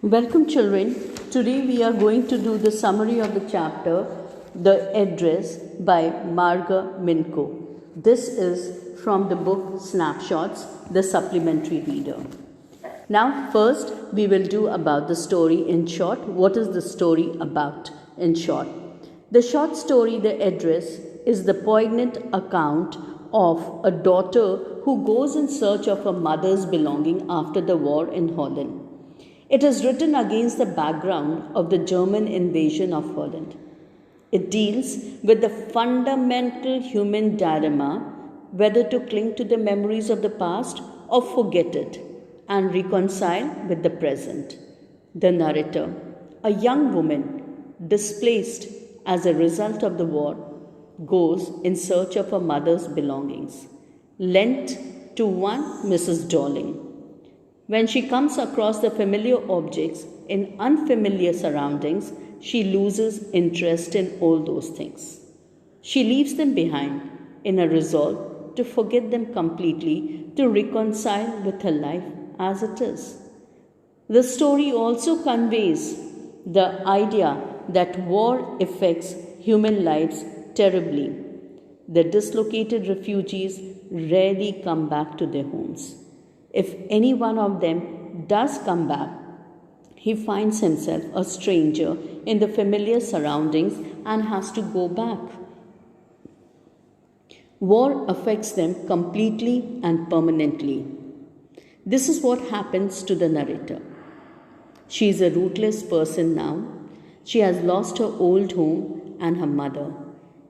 Welcome, children. Today we are going to do the summary of the chapter, The Address by Marga Minko. This is from the book Snapshots, the supplementary reader. Now, first we will do about the story in short. What is the story about in short? The short story, The Address, is the poignant account of a daughter who goes in search of her mother's belonging after the war in Holland. It is written against the background of the German invasion of Holland. It deals with the fundamental human dilemma whether to cling to the memories of the past or forget it and reconcile with the present. The narrator, a young woman displaced as a result of the war, goes in search of her mother's belongings, lent to one Mrs. Dorling. When she comes across the familiar objects in unfamiliar surroundings, she loses interest in all those things. She leaves them behind in a resolve to forget them completely, to reconcile with her life as it is. The story also conveys the idea that war affects human lives terribly. The dislocated refugees rarely come back to their homes. If any one of them does come back, he finds himself a stranger in the familiar surroundings and has to go back. War affects them completely and permanently. This is what happens to the narrator. She is a rootless person now. She has lost her old home and her mother.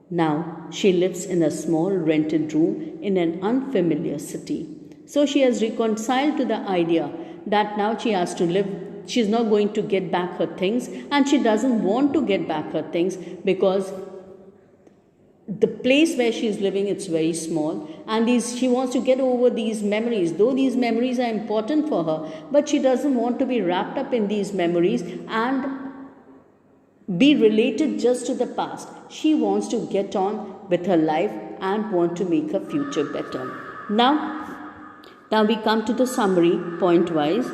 Now she lives in a small rented room in an unfamiliar city. So she has reconciled to the idea that now she has to live, she's not going to get back her things, and she doesn't want to get back her things because the place where she is living, it's very small, and she wants to get over these memories. Though these memories are important for her, but she doesn't want to be wrapped up in these memories and be related just to the past. She wants to get on with her life and want to make her future better. Now we come to the summary point-wise.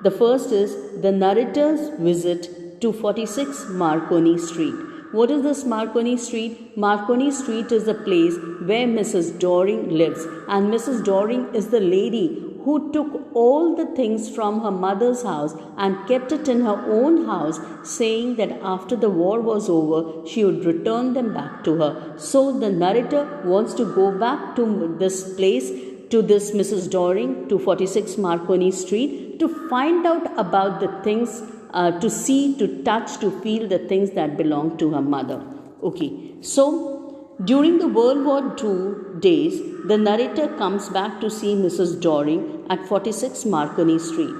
The first is the narrator's visit to 46 Marconi Street. What is this Marconi Street? Marconi Street is the place where Mrs. Doring lives, and Mrs. Doring is the lady who took all the things from her mother's house and kept it in her own house, saying that after the war was over, she would return them back to her. So the narrator wants to go back to this place, to this Mrs. Doring, to 46 Marconi Street, to find out about the things, to see, to touch, to feel the things that belong to her mother. Okay, so during the World War II days, the narrator comes back to see Mrs. Doring at 46 Marconi Street.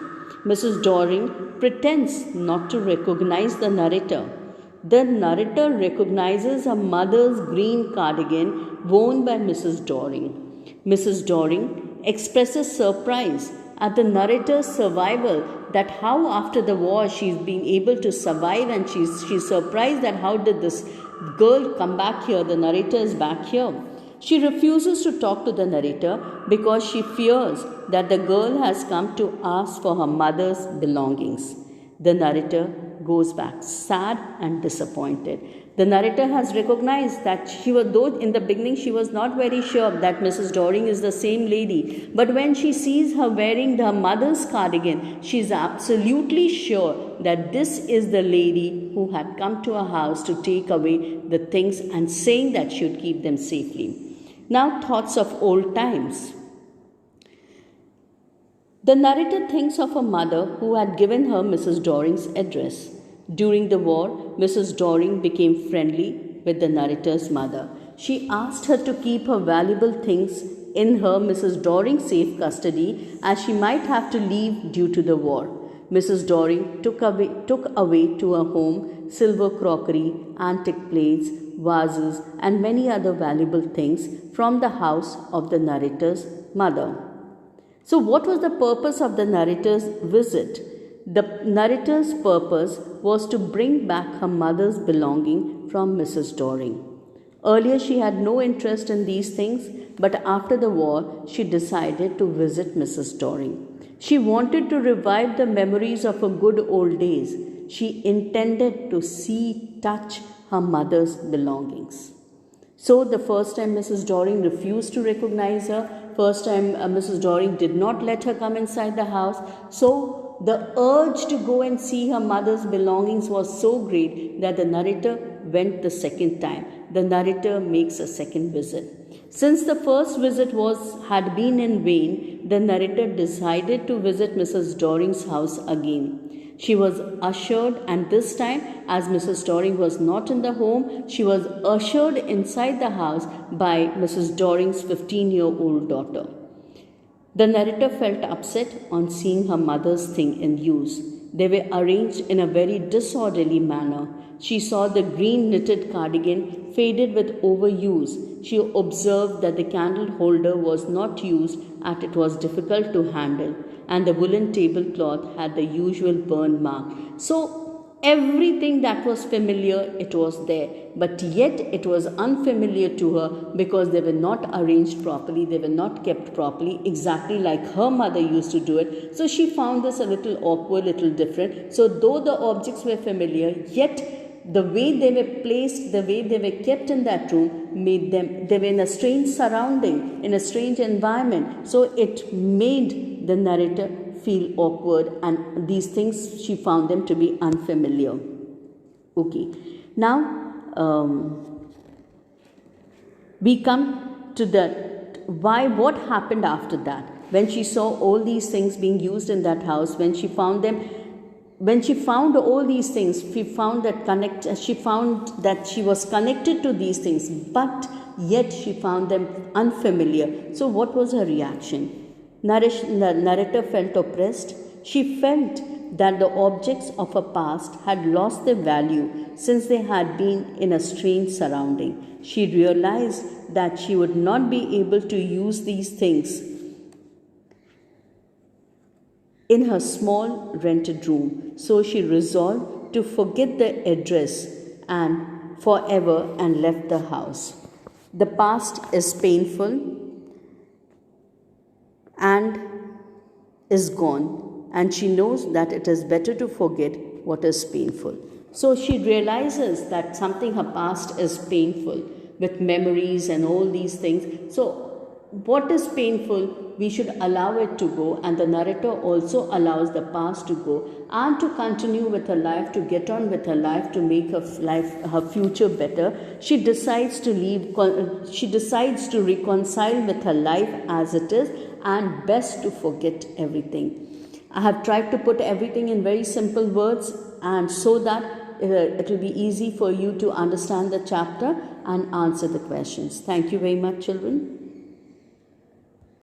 Mrs. Doring pretends not to recognize the narrator. The narrator recognizes her mother's green cardigan worn by Mrs. Doring. Mrs. Doring expresses surprise at the narrator's survival, that how after the war she's been able to survive, and she's surprised that how did this girl come back here, the narrator is back here. She refuses to talk to the narrator because she fears that the girl has come to ask for her mother's belongings. The narrator goes back sad and disappointed. The narrator has recognized that though in the beginning she was not very sure that Mrs. Doring is the same lady, but when she sees her wearing her mother's cardigan, she is absolutely sure that this is the lady who had come to her house to take away the things and saying that she would keep them safely. Now, thoughts of old times. The narrator thinks of her mother who had given her Mrs. Doring's address. During the war, Mrs. Doring became friendly with the narrator's mother. She asked her to keep her valuable things in her Mrs. Doring's safe custody, as she might have to leave due to the war. Mrs. Doring took away to her home silver crockery, antique plates, vases, and many other valuable things from the house of the narrator's mother. So, what was the purpose of the narrator's visit? The narrator's purpose was to bring back her mother's belonging from Mrs. Doring. Earlier, she had no interest in these things, but after the war, she decided to visit Mrs. Doring. She wanted to revive the memories of her good old days. She intended to see, touch her mother's belongings. So the first time Mrs. Doring refused to recognize her, first time Mrs. Doring did not let her come inside the house. So the urge to go and see her mother's belongings was so great that the narrator went the second time. The narrator makes a second visit. Since the first visit had been in vain, the narrator decided to visit Mrs. Doring's house again. She was ushered, and this time, as Mrs. Doring was not in the home, she was ushered inside the house by Mrs. Doring's 15-year-old daughter. The narrator felt upset on seeing her mother's things in use. They were arranged in a very disorderly manner. She saw the green knitted cardigan faded with overuse. She observed that the candle holder was not used as it was difficult to handle, and the woolen tablecloth had the usual burn mark. So everything that was familiar, it was there, but yet it was unfamiliar to her because they were not arranged properly, they were not kept properly, exactly like her mother used to do it. So she found this a little awkward, little different. So though the objects were familiar, yet the way they were placed, the way they were kept in that room made them, they were in a strange surrounding, in a strange environment. So it made the narrator feel awkward, and these things she found them to be unfamiliar. Okay, now we come to what happened after that. When she saw all these things being used in that house, when she found all these things, she found that she was connected to these things, but yet she found them unfamiliar. So what was her reaction? The narrator felt oppressed. She felt that the objects of her past had lost their value since they had been in a strange surrounding. She realized that she would not be able to use these things in her small rented room. So she resolved to forget the address and forever and left the house. The past is painful and is gone, and she knows that it is better to forget what is painful. So she realizes that something, her past is painful with memories and all these things. So what is painful, we should allow it to go, and the narrator also allows the past to go and to continue with her life, to get on with her life, to make her future better. She decides to reconcile with her life as it is, and best to forget everything. I have tried to put everything in very simple words, and so that it will be easy for you to understand the chapter and answer the questions. Thank you very much, children.